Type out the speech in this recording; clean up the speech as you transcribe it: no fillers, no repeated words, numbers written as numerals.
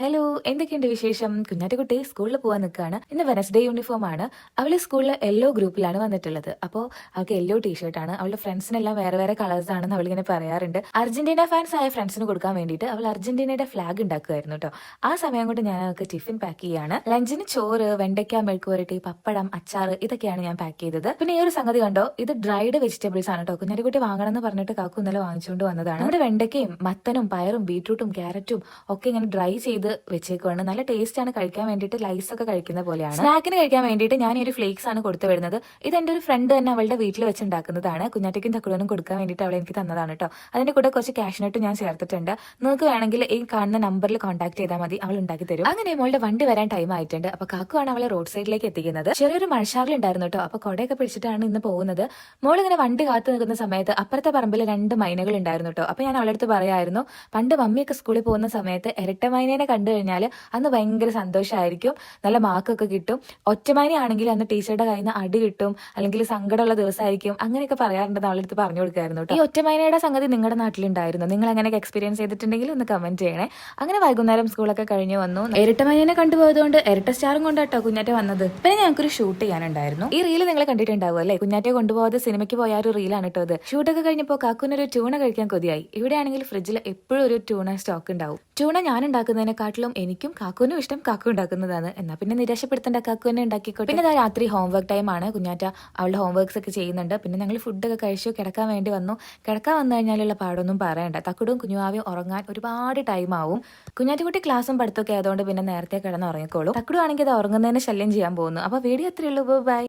Hello, എന്തൊക്കെയുണ്ട് വിശേഷം? കുഞ്ഞാറ്റക്കുട്ടി സ്കൂളിൽ പോകാൻ നിൽക്കുകയാണ്. ഇന്ന് വെനസ്ഡേ യൂണിഫോം ആണ്. അവള് സ്കൂളിൽ യെല്ലോ ഗ്രൂപ്പിലാണ് വന്നിട്ടുള്ളത്. അപ്പോൾ അവൾക്ക് യെല്ലോ ടീഷർട്ടാണ്. അവളുടെ ഫ്രണ്ട്സിനെല്ലാം വേറെ വേറെ കളേഴ്സ് ആണെന്ന് അവളിങ്ങനെ പറയാറുണ്ട്. അർജന്റീന ഫാൻസ് ആയ ഫ്രണ്ട്സിന് കൊടുക്കാൻ വേണ്ടിയിട്ട് അവൾ അർജന്റീനയുടെ ഫ്ലാഗ് ഉണ്ടാക്കുമായിരുന്നു കേട്ടോ. ആ സമയം കൊണ്ട് ഞാൻ അവൾക്ക് ടിഫിൻ പാക്ക് ചെയ്യാണ്. ലഞ്ചിന് ചോറ്, വെണ്ടയ്ക്ക, മെഴുക്ക് പുരട്ടി, പപ്പടം, അച്ചാർ ഇതൊക്കെയാണ് ഞാൻ പാക്ക് ചെയ്തത്. പിന്നെ ഈ ഒരു സംഗതി കണ്ടോ, ഇത് ഡ്രൈഡ് വെജിറ്റബിൾസ് ആണ് കേട്ടോ. കുഞ്ഞാറ്റക്കുട്ടി വാങ്ങണം എന്ന് പറഞ്ഞിട്ട് കാക്കു ഇന്നലെ വാങ്ങിച്ചുകൊണ്ട് വന്നതാണ്. നമ്മുടെ വെണ്ടയ്ക്കയും മത്തനും പയറും ബീട്രൂട്ടും ക്യാരറ്റും ഒക്കെ ഇങ്ങനെ ഡ്രൈ ചെയ്ത് വെച്ചേക്കുവാണ്. നല്ല ടേസ്റ്റ് ആണ് കഴിക്കാൻ വേണ്ടിയിട്ട്. ലൈസ് ഒക്കെ കഴിക്കുന്ന പോലെയാണ്. സ്നാക്കിന് കഴിക്കാൻ വേണ്ടിയിട്ട് ഞാൻ ഈ ഒരു ഫ്ലേക്സ് ആണ് കൊടുത്തു വരുന്നത്. ഇത് എന്റെ ഒരു ഫ്രണ്ട് തന്നെ അവളുടെ വീട്ടിൽ വെച്ചുണ്ടാക്കുന്നതാണ്. കുഞ്ഞാറ്റയ്ക്കും തക്കുടനും കൊടുക്കാൻ വേണ്ടിയിട്ട് അവൾ എനിക്ക് തന്നതാണ് കേട്ടോ. അതിന്റെ കൂടെ കുറച്ച് കാഷ്നട്ട് ഞാൻ ചേർത്തിട്ടുണ്ട്. നിങ്ങൾക്ക് വേണമെങ്കിൽ ഈ കാണുന്ന നമ്പറിൽ കോൺടാക്ട് ചെയ്താൽ മതി, അവൾ ഉണ്ടാക്കി തരും. അങ്ങനെ മോളുടെ വണ്ടി വരാൻ ടൈം ആയിട്ടുണ്ട്. അപ്പൊ കാക്കുവാണ് അവളെ റോഡ് സൈഡിലേക്ക് എത്തിക്കുന്നത്. ചെറിയൊരു മഴച്ചാറിലുണ്ടായിരുന്നു കേട്ടോ. അപ്പൊ കൊടയൊക്കെ പിടിച്ചിട്ടാണ് ഇന്ന് പോകുന്നത്. മോൾ ഇങ്ങനെ വണ്ടി കാത്തു നിൽക്കുന്ന സമയത്ത് അപ്പുറത്തെ പറമ്പിൽ 2 മൈനകൾ ഉണ്ടായിരുന്നു കേട്ടോ. അപ്പൊ ഞാൻ അവളുടെ അടുത്ത് പറയായിരുന്നു, പണ്ട് മമ്മിയൊക്കെ സ്കൂളിൽ പോകുന്ന സമയത്ത് ഇരട്ട മൈനേനെ കണ്ടു കഴിഞ്ഞാൽ അന്ന് ഭയങ്കര സന്തോഷമായിരിക്കും, നല്ല മാർക്കൊക്കെ കിട്ടും. ഒറ്റമൈനയാണെങ്കിൽ അന്ന് ടീച്ചറുടെ കയ്യിൽ നിന്ന് അടി കിട്ടും, അല്ലെങ്കിൽ സങ്കടമുള്ള ദിവസമായിരിക്കും, അങ്ങനെയൊക്കെ പറയാറുണ്ടെന്ന് അവളുടെ അടുത്ത് പറഞ്ഞു കൊടുക്കായിരുന്നു കേട്ടോ. ഈ ഒറ്റമൈനയുടെ സംഗതി നിങ്ങളുടെ നാട്ടിലുണ്ടായിരുന്നു? നിങ്ങൾ അങ്ങനെയൊക്കെ എക്സ്പീരിയൻസ് ചെയ്തിട്ടുണ്ടെങ്കിൽ ഒന്ന് കമന്റ് ചെയ്യണേ. അങ്ങനെ വൈകുന്നേരം സ്കൂളൊക്കെ കഴിഞ്ഞ് വന്നു. ഇരട്ടമൈനേനെ കണ്ടുപോയതുകൊണ്ട് ഇരട്ട സ്റ്റാറും കൊണ്ടാട്ടോ കുഞ്ഞാറ്റ വന്നത്. പിന്നെ ഞങ്ങൾക്കൊരു ഷൂട്ട് ചെയ്യാനുണ്ടായിരുന്നു. ഈ റീല് നിങ്ങൾ കണ്ടിട്ടുണ്ടാവും അല്ലേ? കുഞ്ഞാറ്റെ കൊണ്ടുപോകാതെ സിനിമയ്ക്ക് പോയ ഒരു റീലാണ് കേട്ടോ ഇത്. ഷൂട്ടൊക്കെ കഴിഞ്ഞപ്പോൾ കാക്കുനൊരു ട്യൂണ കഴിക്കാൻ കൊതിയായി. ഇവിടെയാണെങ്കിൽ ഫ്രിഡ്ജിൽ എപ്പോഴും ഒരു ട്യൂണ സ്റ്റോക്ക് ഉണ്ടാവും. ട്യൂണ ഞാൻ ഉണ്ടാക്കുന്നതിനെക്കാട്ടിലും എനിക്കും കാക്കുവിനും ഇഷ്ടം കാക്കു ഉണ്ടാക്കുന്നതാണ്. എന്നാ പിന്നെ നിരാശപ്പെടുത്തേണ്ട, കാക്കു തന്നെ ഉണ്ടാക്കിക്കോട്ടെ. പിന്നെ രാത്രി ഹോംവർക്ക് ടൈം ആണ്. കുഞ്ഞാറ്റ അവളുടെ ഹോംവർക്ക്സ് ഒക്കെ ചെയ്യുന്നുണ്ട്. പിന്നെ ഞങ്ങൾ ഫുഡൊക്കെ കഴിച്ചു കിടക്കാൻ വേണ്ടി വന്നു. കിടക്കാൻ വന്നു കഴിഞ്ഞാലുള്ള പാടൊന്നും പറയണ്ട. തക്കുടും കുഞ്ഞുവാവിയും ഉറങ്ങാൻ ഒരുപാട് ടൈം ആവും. കുഞ്ഞാറ്റുകുട്ടി ക്ലാസ്സും പഠിത്തമൊക്കെ ആയതുകൊണ്ട് പിന്നെ നേരത്തെ കിടന്ന് ഉറങ്ങിക്കോളും. തക്കുടു ആണെങ്കിൽ അത് ഉറങ്ങുന്നതിന് ശല്യം ചെയ്യാൻ പോകുന്നു. അപ്പൊ വീഡിയോ അത്രയുള്ളൂ. ബൈ.